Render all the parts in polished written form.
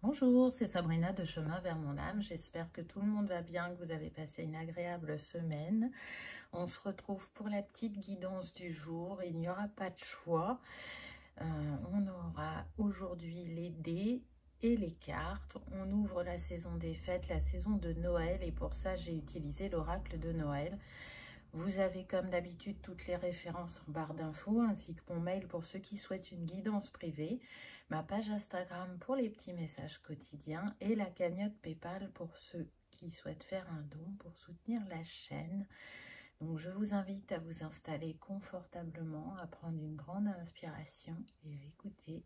Bonjour, c'est Sabrina de Chemin vers mon âme. J'espère que tout le monde va bien, que vous avez passé une agréable semaine. On se retrouve pour la petite guidance du jour. Il n'y aura pas de choix. On aura aujourd'hui les dés et les cartes. On ouvre la saison des fêtes, la saison de Noël. Et pour ça, j'ai utilisé l'oracle de Noël. Vous avez comme d'habitude toutes les références en barre d'infos, ainsi que mon mail pour ceux qui souhaitent une guidance privée, ma page Instagram pour les petits messages quotidiens et la cagnotte PayPal pour ceux qui souhaitent faire un don pour soutenir la chaîne. Donc je vous invite à vous installer confortablement, à prendre une grande inspiration et à écouter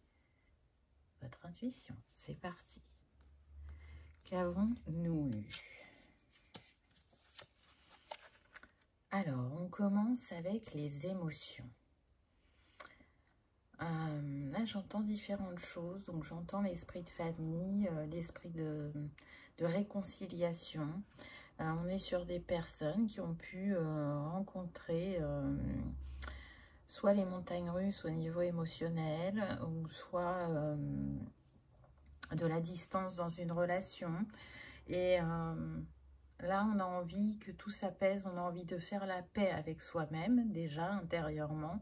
votre intuition. C'est parti. Qu'avons-nous eu ? Alors, on commence avec les émotions. Là, j'entends différentes choses. Donc, j'entends l'esprit de famille, l'esprit de réconciliation. On est sur des personnes qui ont pu rencontrer soit les montagnes russes au niveau émotionnel, ou soit de la distance dans une relation. Et là, on a envie que tout s'apaise, on a envie de faire la paix avec soi-même, déjà intérieurement,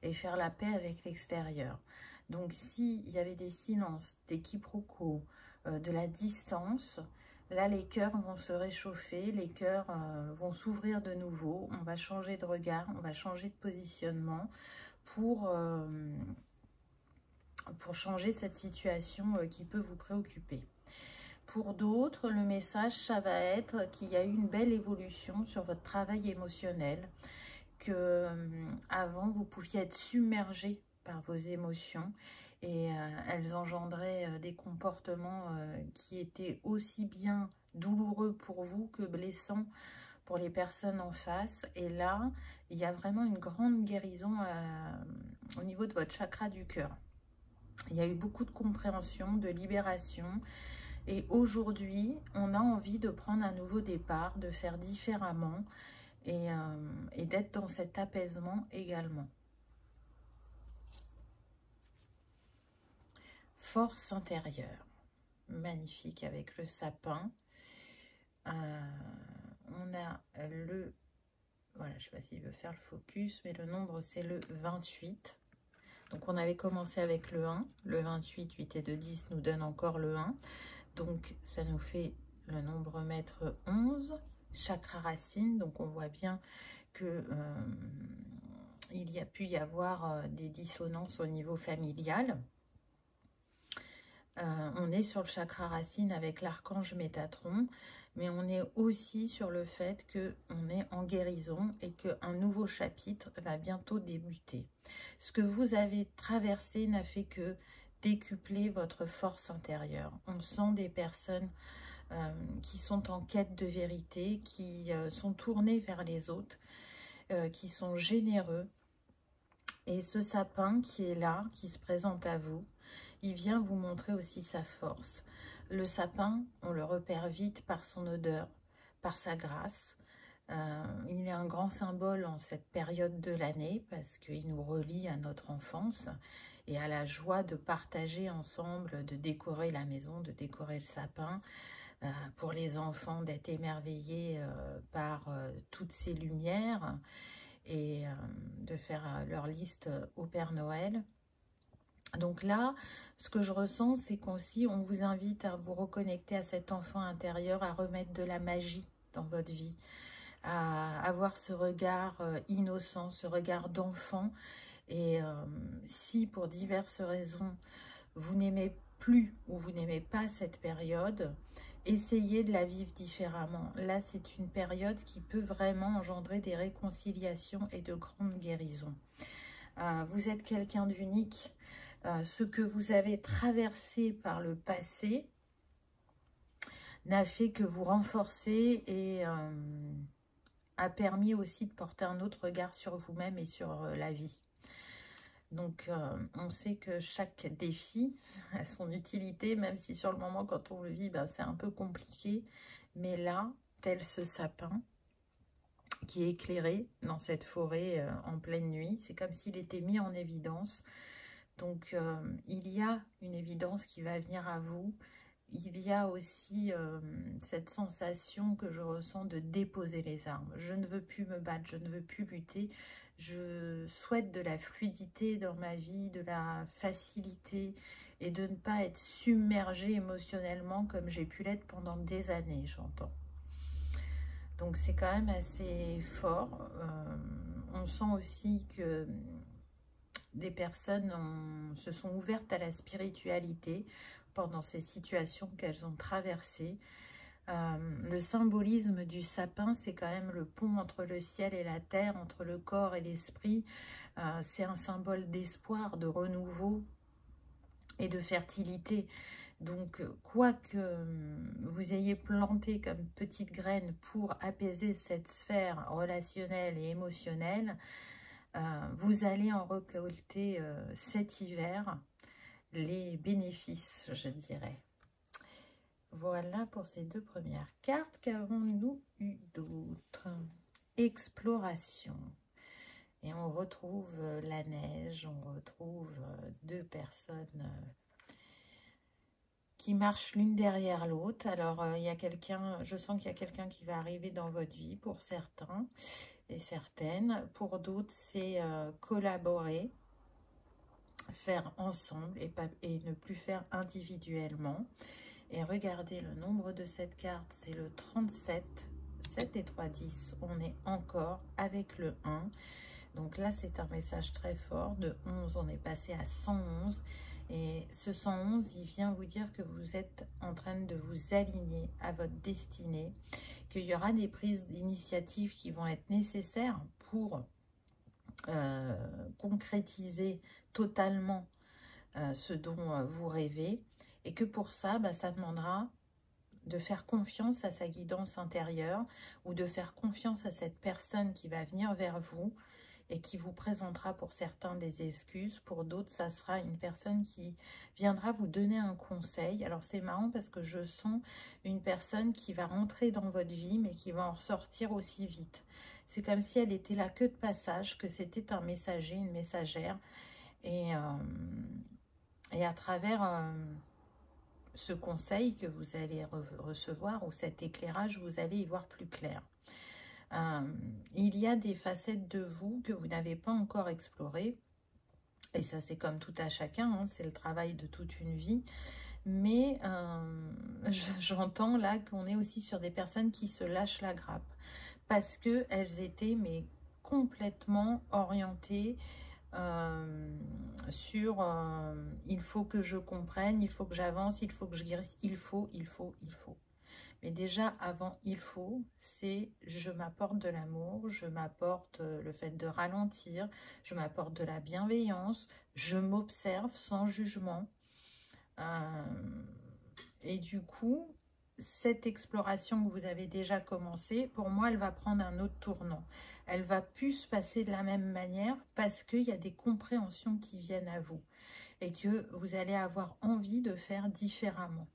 et faire la paix avec l'extérieur. Donc, s'il y avait des silences, des quiproquos, de la distance, là, les cœurs vont se réchauffer, les cœurs vont s'ouvrir de nouveau, on va changer de regard, on va changer de positionnement pour changer cette situation qui peut vous préoccuper. Pour d'autres, le message, ça va être qu'il y a eu une belle évolution sur votre travail émotionnel, que avant vous pouviez être submergé par vos émotions et elles engendraient des comportements qui étaient aussi bien douloureux pour vous que blessants pour les personnes en face. Et là, il y a vraiment une grande guérison au niveau de votre chakra du cœur. Il y a eu beaucoup de compréhension, de libération. Et aujourd'hui, on a envie de prendre un nouveau départ, de faire différemment et d'être dans cet apaisement également. Force intérieure. Magnifique avec le sapin. On a le... Voilà, je ne sais pas s'il veut faire le focus, mais le nombre, c'est le 28. Donc, on avait commencé avec le 1. Le 28, 8 et 2, 10 nous donne encore le 1. Donc, ça nous fait le nombre maître 11, chakra racine. Donc, on voit bien que il y a pu y avoir des dissonances au niveau familial. On est sur le chakra racine avec l'archange Métatron, mais on est aussi sur le fait qu'on est en guérison et qu'un nouveau chapitre va bientôt débuter. Ce que vous avez traversé n'a fait que décupler votre force intérieure. On sent des personnes qui sont en quête de vérité, qui sont tournées vers les autres, qui sont généreux. Et ce sapin qui est là, qui se présente à vous, il vient vous montrer aussi sa force. Le sapin, on le repère vite par son odeur, par sa grâce. Il est un grand symbole en cette période de l'année parce qu'il nous relie à notre enfance et à la joie de partager ensemble, de décorer la maison, de décorer le sapin, pour les enfants d'être émerveillés par toutes ces lumières et de faire leur liste au Père Noël. Donc là, ce que je ressens, c'est qu'aussi on vous invite à vous reconnecter à cet enfant intérieur, à remettre de la magie dans votre vie, à avoir ce regard innocent, ce regard d'enfant. Et si pour diverses raisons, vous n'aimez plus ou vous n'aimez pas cette période, essayez de la vivre différemment. Là, c'est une période qui peut vraiment engendrer des réconciliations et de grandes guérisons. Vous êtes quelqu'un d'unique. Ce que vous avez traversé par le passé n'a fait que vous renforcer et a permis aussi de porter un autre regard sur vous-même et sur la vie. Donc, on sait que chaque défi a son utilité, même si sur le moment, quand on le vit, ben, c'est un peu compliqué. Mais là, tel ce sapin qui est éclairé dans cette forêt en pleine nuit, c'est comme s'il était mis en évidence. Donc, il y a une évidence qui va venir à vous il y a aussi cette sensation que je ressens de déposer les armes. Je ne veux plus me battre, je ne veux plus lutter. Je souhaite de la fluidité dans ma vie, de la facilité et de ne pas être submergée émotionnellement comme j'ai pu l'être pendant des années, j'entends. Donc c'est quand même assez fort. On sent aussi que des personnes se sont ouvertes à la spiritualité pendant ces situations qu'elles ont traversées. Le symbolisme du sapin, c'est quand même le pont entre le ciel et la terre, entre le corps et l'esprit. C'est un symbole d'espoir, de renouveau et de fertilité. Donc, quoi que vous ayez planté comme petite graine pour apaiser cette sphère relationnelle et émotionnelle, vous allez en récolter cet hiver les bénéfices, je dirais. Voilà pour ces deux premières cartes. Qu'avons-nous eu d'autres? Exploration. Et on retrouve la neige, on retrouve deux personnes qui marchent l'une derrière l'autre. Alors, il y a quelqu'un, je sens qu'il y a quelqu'un qui va arriver dans votre vie pour certains et certaines. Pour d'autres, c'est collaborer, faire ensemble et ne plus faire individuellement. Et regardez le nombre de cette carte, c'est le 37, 7 et 3, 10. On est encore avec le 1. Donc là, c'est un message très fort. De 11, on est passé à 111. Et ce 111, il vient vous dire que vous êtes en train de vous aligner à votre destinée, qu'il y aura des prises d'initiative qui vont être nécessaires pour concrétiser totalement ce dont vous rêvez. Et que pour ça, ça demandera de faire confiance à sa guidance intérieure ou de faire confiance à cette personne qui va venir vers vous et qui vous présentera pour certains des excuses. Pour d'autres, ça sera une personne qui viendra vous donner un conseil. Alors c'est marrant parce que je sens une personne qui va rentrer dans votre vie mais qui va en ressortir aussi vite. C'est comme si elle était là que de passage, que c'était un messager, une messagère. Et à travers ce conseil que vous allez recevoir ou cet éclairage, vous allez y voir plus clair. Il y a des facettes de vous que vous n'avez pas encore explorées. Et ça, c'est comme tout à chacun, hein, c'est le travail de toute une vie. Mais j'entends là qu'on est aussi sur des personnes qui se lâchent la grappe. Parce qu'elles étaient mais complètement orientées sur il faut que je comprenne, il faut que j'avance, il faut que je guérisse, il faut. Mais déjà, avant il faut, c'est je m'apporte de l'amour, je m'apporte le fait de ralentir, je m'apporte de la bienveillance, je m'observe sans jugement. Et du coup, cette exploration que vous avez déjà commencée, pour moi, elle va prendre un autre tournant. Elle va plus se passer de la même manière parce qu'il y a des compréhensions qui viennent à vous et que vous allez avoir envie de faire différemment.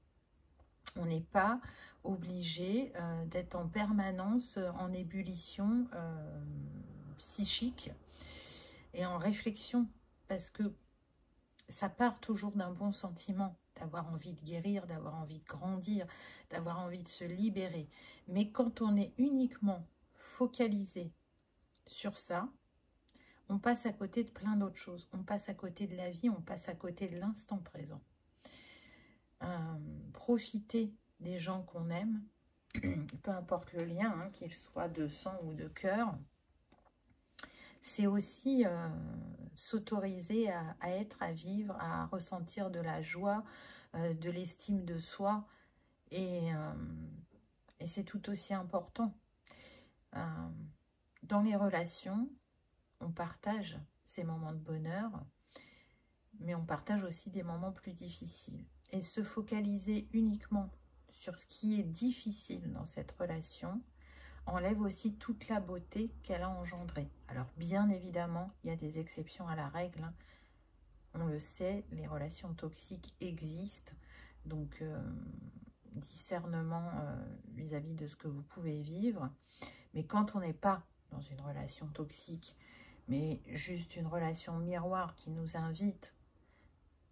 On n'est pas obligé d'être en permanence en ébullition psychique et en réflexion parce que ça part toujours d'un bon sentiment, d'avoir envie de guérir, d'avoir envie de grandir, d'avoir envie de se libérer. Mais quand on est uniquement focalisé sur ça, on passe à côté de plein d'autres choses. On passe à côté de la vie, on passe à côté de l'instant présent. Profiter des gens qu'on aime, peu importe le lien, hein, qu'il soit de sang ou de cœur, c'est aussi s'autoriser à être, à vivre, à ressentir de la joie, de l'estime de soi. Et c'est tout aussi important. Dans les relations, on partage ces moments de bonheur, mais on partage aussi des moments plus difficiles. Et se focaliser uniquement sur ce qui est difficile dans cette relation enlève aussi toute la beauté qu'elle a engendrée. Alors bien évidemment, il y a des exceptions à la règle. Hein. On le sait, les relations toxiques existent. Donc discernement vis-à-vis de ce que vous pouvez vivre. Mais quand on n'est pas dans une relation toxique, mais juste une relation miroir qui nous invite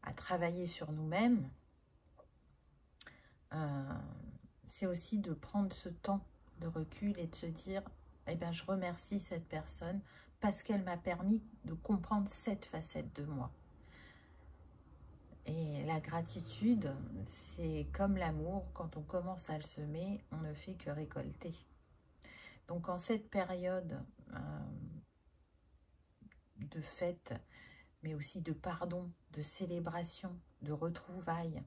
à travailler sur nous-mêmes, c'est aussi de prendre ce temps de recul et de se dire, eh bien, je remercie cette personne parce qu'elle m'a permis de comprendre cette facette de moi. Et la gratitude, c'est comme l'amour, quand on commence à le semer, on ne fait que récolter. Donc en cette période de fête, mais aussi de pardon, de célébration, de retrouvailles,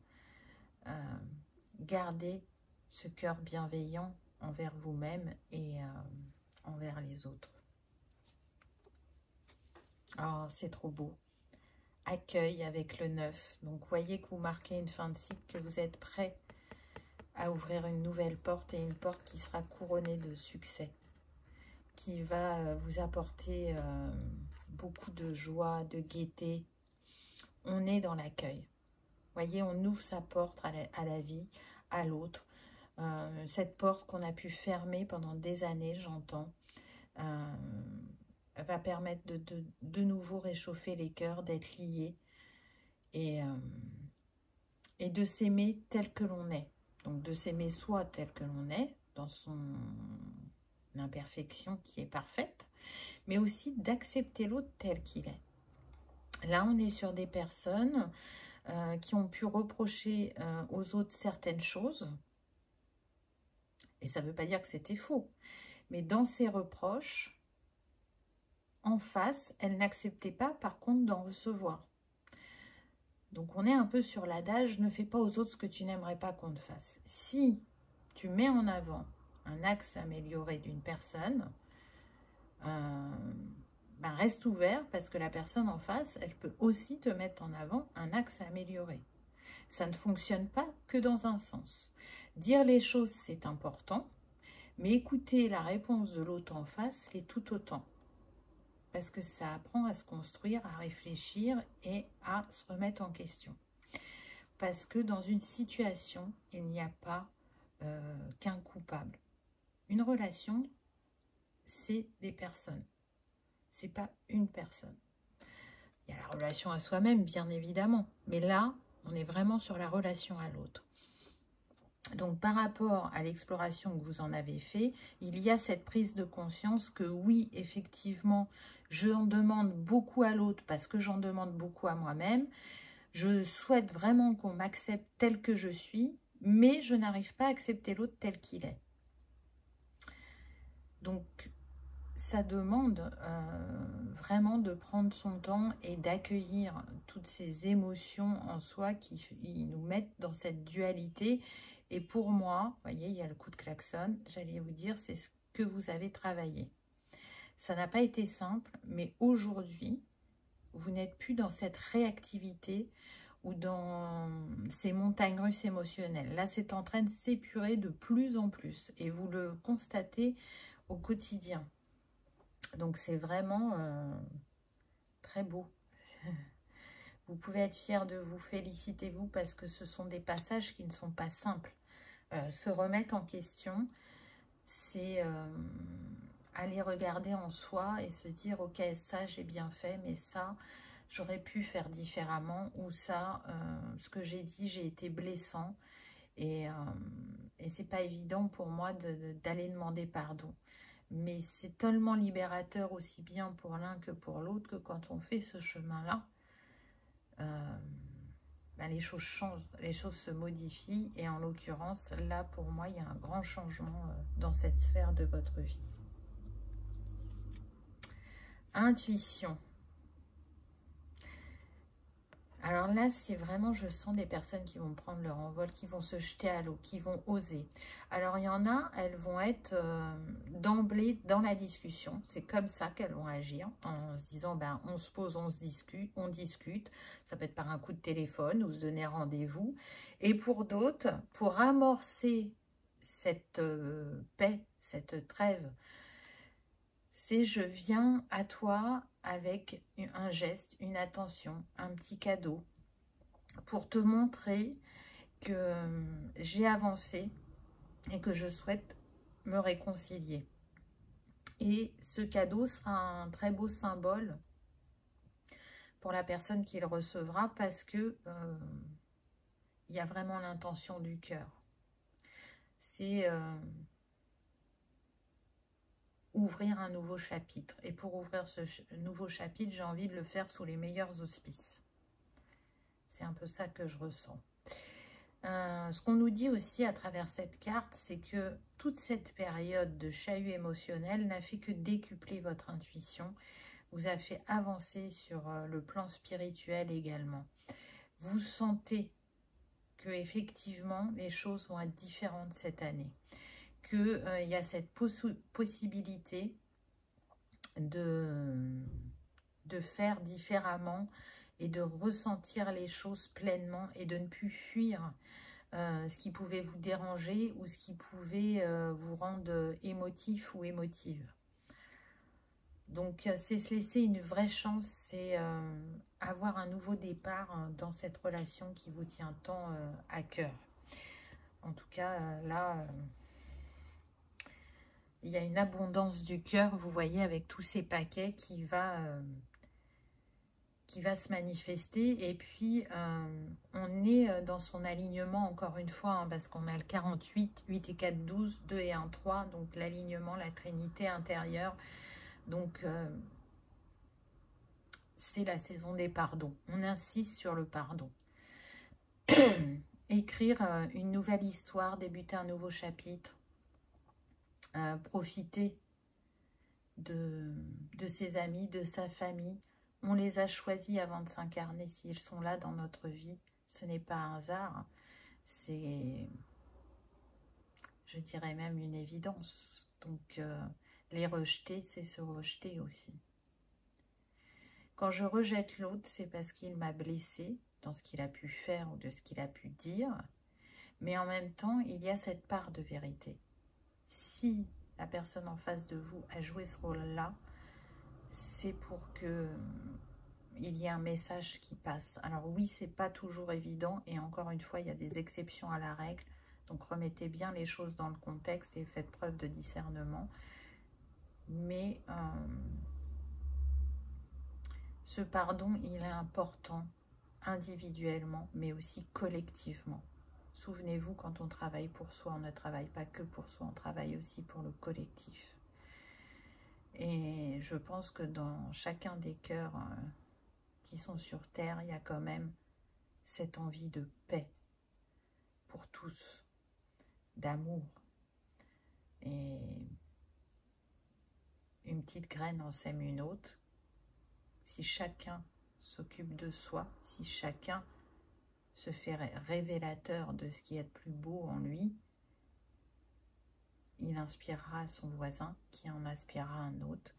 gardez ce cœur bienveillant envers vous-même et envers les autres. Oh, c'est trop beau. Accueil avec le 9. Donc, voyez que vous marquez une fin de cycle, que vous êtes prêt à ouvrir une nouvelle porte et une porte qui sera couronnée de succès, qui va vous apporter beaucoup de joie, de gaieté. On est dans l'accueil. Voyez, on ouvre sa porte à la vie, à l'autre. Cette porte qu'on a pu fermer pendant des années, j'entends, va permettre de nouveau réchauffer les cœurs, d'être liés et de s'aimer tel que l'on est. Donc de s'aimer soi tel que l'on est, dans son imperfection qui est parfaite, mais aussi d'accepter l'autre tel qu'il est. Là, on est sur des personnes qui ont pu reprocher aux autres certaines choses, et ça ne veut pas dire que c'était faux, mais dans ces reproches, en face, elles n'acceptaient pas par contre d'en recevoir. Donc on est un peu sur l'adage, ne fais pas aux autres ce que tu n'aimerais pas qu'on te fasse. Si tu mets en avant un axe amélioré d'une personne, ben reste ouvert parce que la personne en face, elle peut aussi te mettre en avant un axe à améliorer. Ça ne fonctionne pas que dans un sens. Dire les choses, c'est important, mais écouter la réponse de l'autre en face l'est tout autant. Parce que ça apprend à se construire, à réfléchir et à se remettre en question. Parce que dans une situation, il n'y a pas qu'un coupable. Une relation, c'est des personnes. C'est pas une personne. Il y a la relation à soi-même, bien évidemment. Mais là, on est vraiment sur la relation à l'autre. Donc, par rapport à l'exploration que vous en avez fait, il y a cette prise de conscience que oui, effectivement, j'en demande beaucoup à l'autre parce que j'en demande beaucoup à moi-même. Je souhaite vraiment qu'on m'accepte tel que je suis, mais je n'arrive pas à accepter l'autre tel qu'il est. Donc, ça demande vraiment de prendre son temps et d'accueillir toutes ces émotions en soi qui nous mettent dans cette dualité. Et pour moi, vous voyez, il y a le coup de klaxon, j'allais vous dire, c'est ce que vous avez travaillé. Ça n'a pas été simple, mais aujourd'hui, vous n'êtes plus dans cette réactivité ou dans ces montagnes russes émotionnelles. Là, c'est en train de s'épurer de plus en plus et vous le constatez au quotidien. Donc, c'est vraiment très beau. Vous pouvez être fiers de vous, félicitez-vous parce que ce sont des passages qui ne sont pas simples. Se remettre en question, c'est aller regarder en soi et se dire, ok, ça j'ai bien fait, mais ça, j'aurais pu faire différemment, ou ça, ce que j'ai dit, j'ai été blessant, et c'est pas évident pour moi d'aller demander pardon. Mais c'est tellement libérateur aussi bien pour l'un que pour l'autre que quand on fait ce chemin-là, ben les choses changent, les choses se modifient. Et en l'occurrence, là, pour moi, il y a un grand changement dans cette sphère de votre vie. Intuition. Alors là, c'est vraiment, je sens des personnes qui vont prendre leur envol, qui vont se jeter à l'eau, qui vont oser. Alors, il y en a, elles vont être d'emblée dans la discussion. C'est comme ça qu'elles vont agir, en se disant, ben, on se pose, on discute. Ça peut être par un coup de téléphone ou se donner rendez-vous. Et pour d'autres, pour amorcer cette paix, cette trêve, c'est je viens à toi avec un geste, une attention, un petit cadeau pour te montrer que j'ai avancé et que je souhaite me réconcilier. Et ce cadeau sera un très beau symbole pour la personne qui le recevra parce que il y a vraiment l'intention du cœur. c'est ouvrir un nouveau chapitre. Et pour ouvrir ce nouveau chapitre, j'ai envie de le faire sous les meilleurs auspices. C'est un peu ça que je ressens. Ce qu'on nous dit aussi à travers cette carte, c'est que toute cette période de chahut émotionnel n'a fait que décupler votre intuition, vous a fait avancer sur le plan spirituel également. Vous sentez que effectivement les choses vont être différentes cette année, qu'il y a cette possibilité de faire différemment et de ressentir les choses pleinement et de ne plus fuir ce qui pouvait vous déranger ou ce qui pouvait vous rendre émotif ou émotive. Donc, c'est se laisser une vraie chance, c'est avoir un nouveau départ dans cette relation qui vous tient tant à cœur. En tout cas, là, il y a une abondance du cœur, vous voyez, avec tous ces paquets qui va se manifester. Et puis, on est dans son alignement, encore une fois, hein, parce qu'on a le 48, 8 et 4, 12, 2 et 1, 3, donc l'alignement, la trinité intérieure. Donc, c'est la saison des pardons. On insiste sur le pardon. Écrire une nouvelle histoire, débuter un nouveau chapitre, profiter de ses amis, de sa famille. On les a choisis avant de s'incarner. S'ils sont là dans notre vie, ce n'est pas un hasard. C'est, je dirais même, une évidence. Donc, les rejeter, c'est se rejeter aussi. Quand je rejette l'autre, c'est parce qu'il m'a blessée dans ce qu'il a pu faire ou de ce qu'il a pu dire. Mais en même temps, il y a cette part de vérité. Si la personne en face de vous a joué ce rôle-là, c'est pour que il y ait un message qui passe. Alors oui, c'est pas toujours évident et encore une fois, il y a des exceptions à la règle. Donc remettez bien les choses dans le contexte et faites preuve de discernement. Mais ce pardon, il est important individuellement, mais aussi collectivement. Souvenez-vous, quand on travaille pour soi, on ne travaille pas que pour soi, on travaille aussi pour le collectif. Et je pense que dans chacun des cœurs qui sont sur Terre, il y a quand même cette envie de paix pour tous, d'amour. Et une petite graine en sème une autre. Si chacun s'occupe de soi, si chacun se fait révélateur de ce qui est de plus beau en lui, il inspirera son voisin qui en inspirera un autre.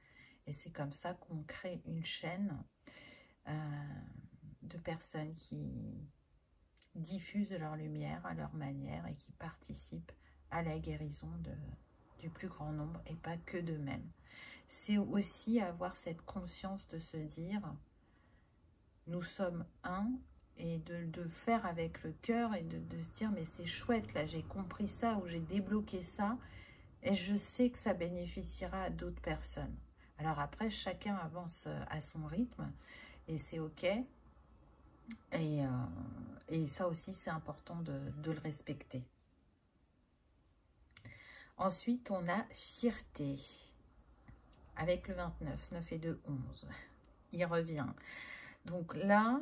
Et c'est comme ça qu'on crée une chaîne de personnes qui diffusent leur lumière à leur manière et qui participent à la guérison du plus grand nombre et pas que d'eux-mêmes. C'est aussi avoir cette conscience de se dire nous sommes un et de faire avec le cœur et de se dire mais c'est chouette, là j'ai compris ça ou j'ai débloqué ça et je sais que ça bénéficiera à d'autres personnes. Alors après, chacun avance à son rythme et c'est ok. Et ça aussi, c'est important de le respecter. Ensuite, on a fierté. Avec le 29, 9 et 2, 11. Il revient. Donc là,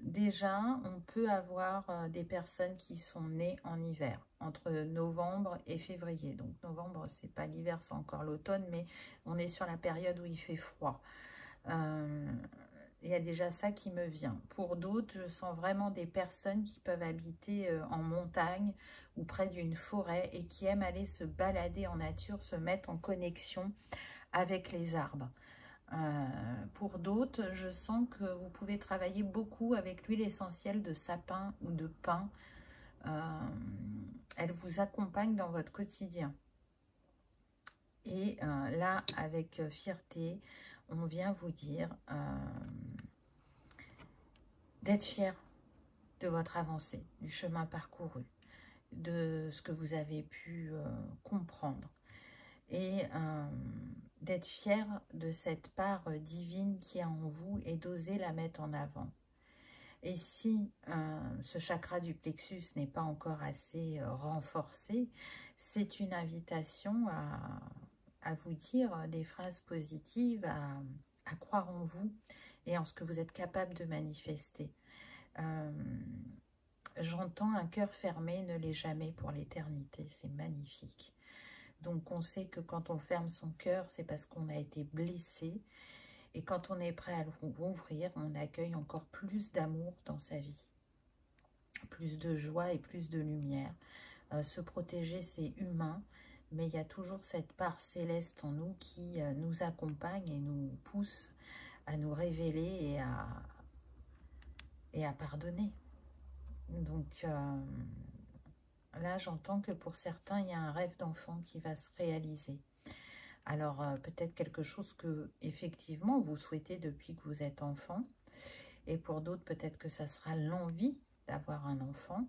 déjà, on peut avoir des personnes qui sont nées en hiver, entre novembre et février. Donc novembre, c'est pas l'hiver, c'est encore l'automne, mais on est sur la période où il fait froid. Il y a déjà ça qui me vient. Pour d'autres, je sens vraiment des personnes qui peuvent habiter en montagne ou près d'une forêt et qui aiment aller se balader en nature, se mettre en connexion avec les arbres. Pour d'autres, je sens que vous pouvez travailler beaucoup avec l'huile essentielle de sapin ou de pin. Elle vous accompagne dans votre quotidien. Et là, avec fierté, on vient vous dire d'être fier de votre avancée, du chemin parcouru, de ce que vous avez pu comprendre. Et d'être fier de cette part divine qui est en vous et d'oser la mettre en avant. Et si ce chakra du plexus n'est pas encore assez renforcé, c'est une invitation à vous dire des phrases positives, à croire en vous et en ce que vous êtes capable de manifester. J'entends un cœur fermé ne l'est jamais pour l'éternité, c'est magnifique. Donc on sait que quand on ferme son cœur, c'est parce qu'on a été blessé. Et quand on est prêt à l'ouvrir, on accueille encore plus d'amour dans sa vie. Plus de joie et plus de lumière. Se protéger, c'est humain. Mais il y a toujours cette part céleste en nous qui nous accompagne et nous pousse à nous révéler et à pardonner. Donc là, j'entends que pour certains, il y a un rêve d'enfant qui va se réaliser. Alors, peut-être quelque chose que, effectivement, vous souhaitez depuis que vous êtes enfant. Et pour d'autres, peut-être que ça sera l'envie d'avoir un enfant.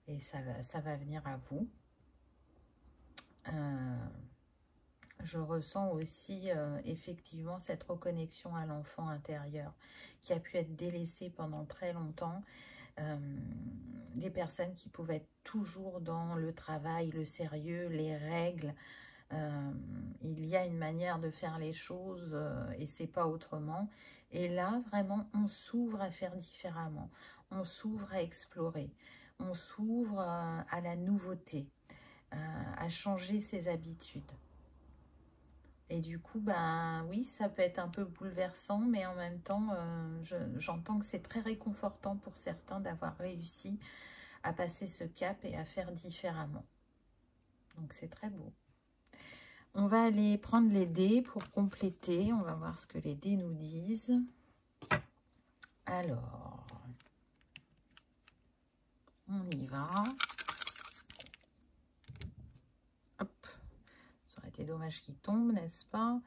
Et ça va venir à vous. Je ressens aussi, effectivement, cette reconnexion à l'enfant intérieur qui a pu être délaissé pendant très longtemps. Des personnes qui pouvaient être toujours dans le travail, le sérieux, les règles. Il y a une manière de faire les choses et c'est pas autrement. Et là, vraiment, on s'ouvre à faire différemment. On s'ouvre à explorer. On s'ouvre à la nouveauté, à changer ses habitudes. Et du coup, ben oui, ça peut être un peu bouleversant, mais en même temps, j'entends que c'est très réconfortant pour certains d'avoir réussi à passer ce cap et à faire différemment. Donc c'est très beau. On va aller prendre les dés pour compléter. On va voir ce que les dés nous disent. Alors, on y va. Hop, ça aurait été dommage qu'il tombe, n'est-ce pas?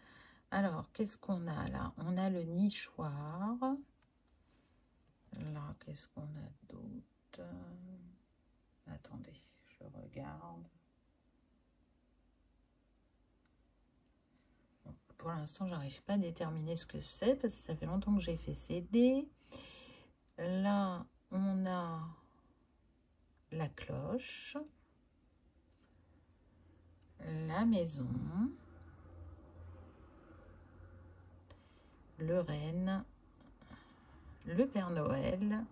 Alors, qu'est-ce qu'on a là? On a le nichoir. Là, qu'est-ce qu'on a d'autre? Attendez, je regarde. Pour l'instant, j'arrive pas à déterminer ce que c'est parce que ça fait longtemps que j'ai fait ces dés. Là, on a la cloche, la maison, le renne, le Père Noël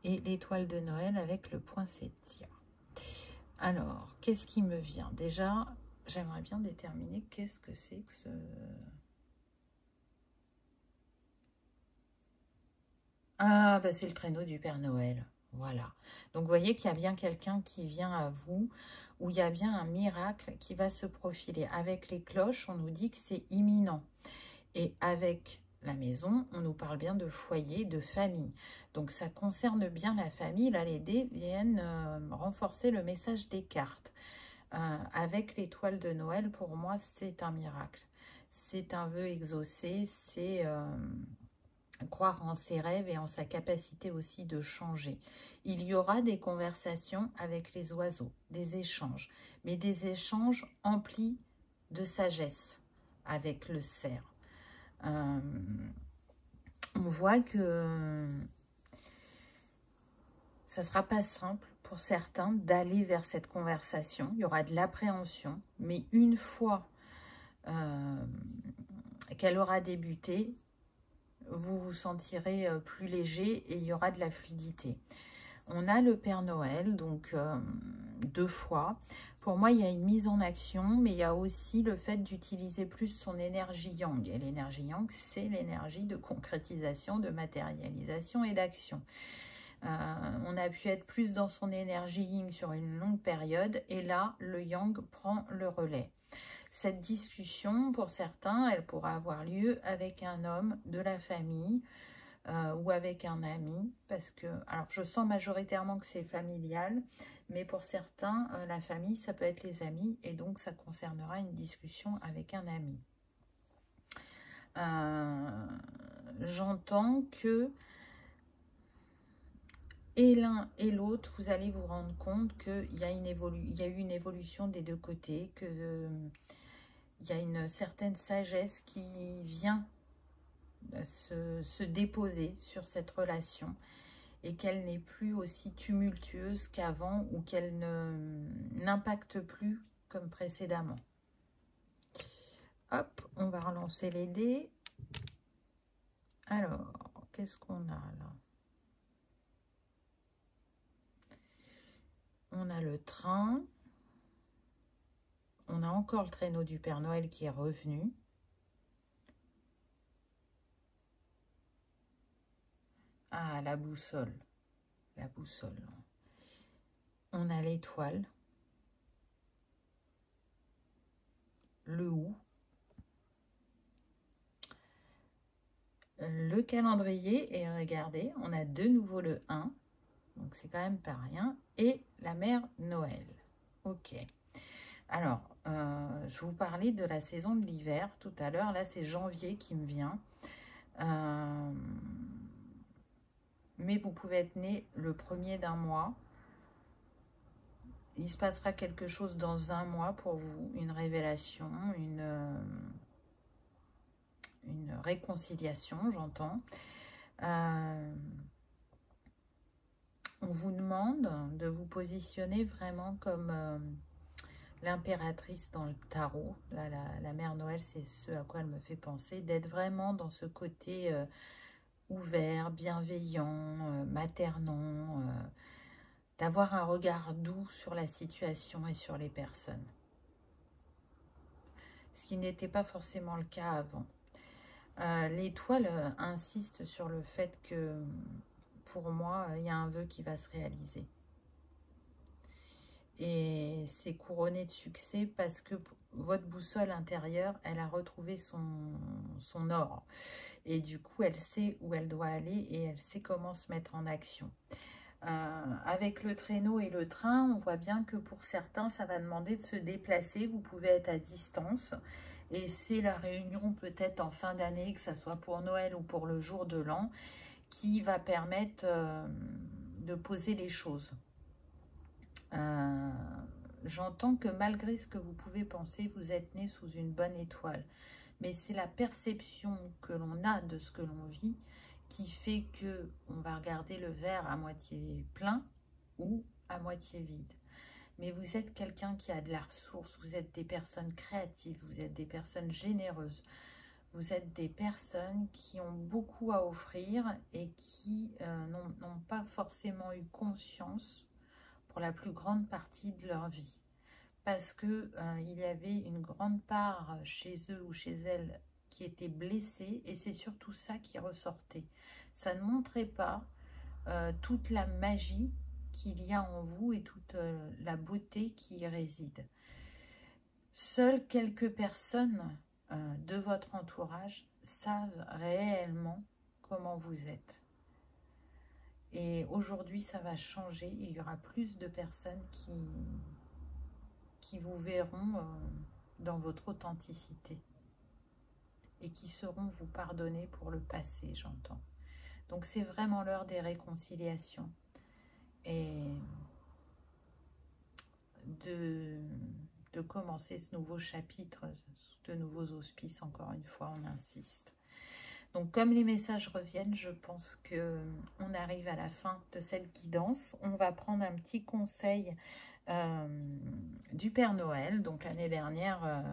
et l'étoile de Noël avec le poinsettia. Alors, qu'est-ce qui me vient? Déjà, j'aimerais bien déterminer qu'est-ce que c'est que ce... Ah, bah c'est le traîneau du Père Noël. Voilà. Donc, vous voyez qu'il y a bien quelqu'un qui vient à vous, où il y a bien un miracle qui va se profiler. Avec les cloches, on nous dit que c'est imminent. Et avec la maison, on nous parle bien de foyer, de famille. Donc, ça concerne bien la famille. Là, les dés viennent renforcer le message des cartes. Avec l'étoile de Noël, pour moi, c'est un miracle. C'est un vœu exaucé, c'est croire en ses rêves et en sa capacité aussi de changer. Il y aura des conversations avec les oiseaux, des échanges, mais des échanges emplis de sagesse avec le cerf. On voit que ça ne sera pas simple pour certains d'aller vers cette conversation. Il y aura de l'appréhension, mais une fois qu'elle aura débuté, vous vous sentirez plus léger et il y aura de la fluidité. On a le Père Noël, donc 2 fois. Pour moi, il y a une mise en action, mais il y a aussi le fait d'utiliser plus son énergie yang. Et l'énergie yang, c'est l'énergie de concrétisation, de matérialisation et d'action. On a pu être plus dans son énergie yin sur une longue période, et là, le yang prend le relais. Cette discussion, pour certains, elle pourra avoir lieu avec un homme de la famille ou avec un ami, parce que, alors je sens majoritairement que c'est familial, mais pour certains, la famille, ça peut être les amis, et donc ça concernera une discussion avec un ami. J'entends que et l'un et l'autre, vous allez vous rendre compte qu'il y a eu une évolution des deux côtés, qu'il y a une certaine sagesse qui vient se déposer sur cette relation et qu'elle n'est plus aussi tumultueuse qu'avant ou qu'elle n'impacte plus comme précédemment. Hop, on va relancer les dés. Alors, qu'est-ce qu'on a là? On a le train. On a encore le traîneau du Père Noël qui est revenu. Ah, la boussole. La boussole. On a l'étoile. Le hou. Le calendrier. Et regardez, on a de nouveau le 1. Donc, c'est quand même pas rien. Et la mère Noël. Ok. Alors, je vous parlais de la saison de l'hiver tout à l'heure. Là, c'est janvier qui me vient. Mais vous pouvez être né le 1er d'un mois. Il se passera quelque chose dans un mois pour vous. Une révélation, une réconciliation, j'entends. On vous demande de vous positionner vraiment comme l'impératrice dans le tarot. Là, la mère Noël, c'est ce à quoi elle me fait penser. D'être vraiment dans ce côté ouvert, bienveillant, maternant, d'avoir un regard doux sur la situation et sur les personnes. Ce qui n'était pas forcément le cas avant. L'étoile insiste sur le fait que, pour moi, il y a un vœu qui va se réaliser. Et c'est couronné de succès parce que votre boussole intérieure, elle a retrouvé son or. Et du coup, elle sait où elle doit aller et elle sait comment se mettre en action. Avec le traîneau et le train, on voit bien que pour certains, ça va demander de se déplacer. Vous pouvez être à distance. Et c'est la réunion peut-être en fin d'année, que ce soit pour Noël ou pour le jour de l'an, qui va permettre de poser les choses. J'entends que malgré ce que vous pouvez penser, vous êtes né sous une bonne étoile. Mais c'est la perception que l'on a de ce que l'on vit qui fait que on va regarder le verre à moitié plein ou à moitié vide. Mais vous êtes quelqu'un qui a de la ressource, vous êtes des personnes créatives, vous êtes des personnes généreuses, vous êtes des personnes qui ont beaucoup à offrir et qui n'ont pas forcément eu conscience pour la plus grande partie de leur vie. Parce que il y avait une grande part chez eux ou chez elles qui était blessée et c'est surtout ça qui ressortait. Ça ne montrait pas toute la magie qu'il y a en vous et toute la beauté qui y réside. Seules quelques personnes de votre entourage savent réellement comment vous êtes. Et aujourd'hui, ça va changer. Il y aura plus de personnes qui vous verront dans votre authenticité et qui sauront vous pardonner pour le passé, j'entends. Donc, c'est vraiment l'heure des réconciliations et de commencer ce nouveau chapitre, de nouveaux auspices, encore une fois, on insiste. Donc, comme les messages reviennent, je pense qu'on arrive à la fin de cette guidance. On va prendre un petit conseil du Père Noël. Donc, l'année dernière,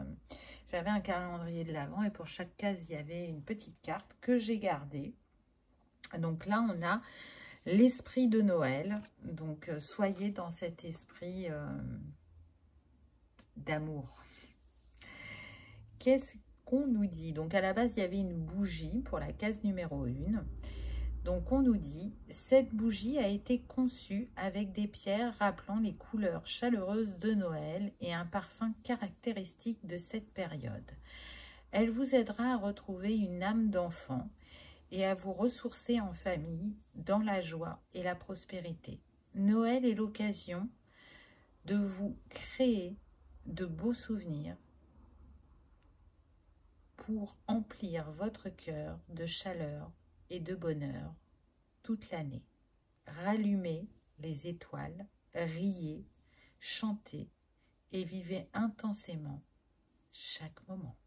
j'avais un calendrier de l'Avent et pour chaque case, il y avait une petite carte que j'ai gardée. Donc là, on a l'esprit de Noël. Donc, soyez dans cet esprit d'amour. Qu'est-ce qu'on nous dit? Donc, à la base, il y avait une bougie pour la case numéro 1. Donc, on nous dit, cette bougie a été conçue avec des pierres rappelant les couleurs chaleureuses de Noël et un parfum caractéristique de cette période. Elle vous aidera à retrouver une âme d'enfant et à vous ressourcer en famille dans la joie et la prospérité. Noël est l'occasion de vous créer de beaux souvenirs pour emplir votre cœur de chaleur et de bonheur toute l'année. Rallumez les étoiles, riez, chantez et vivez intensément chaque moment.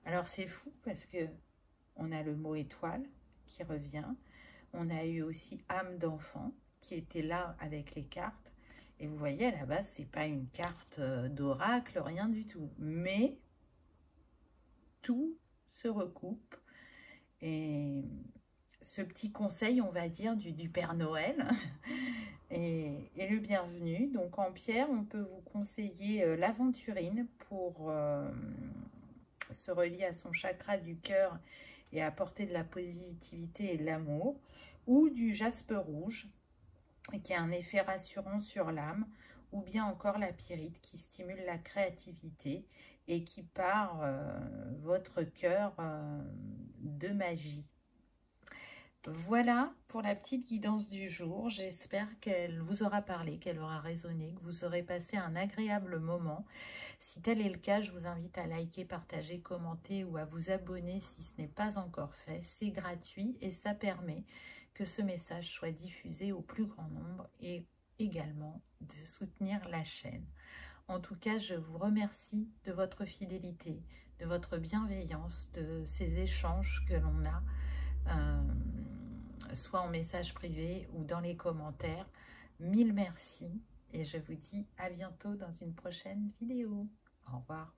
Alors c'est fou parce que on a le mot étoile qui revient, On a eu aussi âme d'enfant qui était là avec les cartes. Et vous voyez, à la base, c'est pas une carte d'oracle, rien du tout. Mais tout se recoupe. Et ce petit conseil, on va dire, du Père Noël est le bienvenu. Donc en pierre, on peut vous conseiller l'aventurine pour se relier à son chakra du cœur et apporter de la positivité et de l'amour, ou du jaspe rouge qui a un effet rassurant sur l'âme, ou bien encore la pyrite qui stimule la créativité et qui part votre cœur de magie. Voilà pour la petite guidance du jour. J'espère qu'elle vous aura parlé, qu'elle aura résonné, que vous aurez passé un agréable moment. Si tel est le cas, je vous invite à liker, partager, commenter ou à vous abonner si ce n'est pas encore fait. C'est gratuit et ça permet que ce message soit diffusé au plus grand nombre et également de soutenir la chaîne. En tout cas, je vous remercie de votre fidélité, de votre bienveillance, de ces échanges que l'on a, soit en message privé ou dans les commentaires. Mille merci et je vous dis à bientôt dans une prochaine vidéo. Au revoir.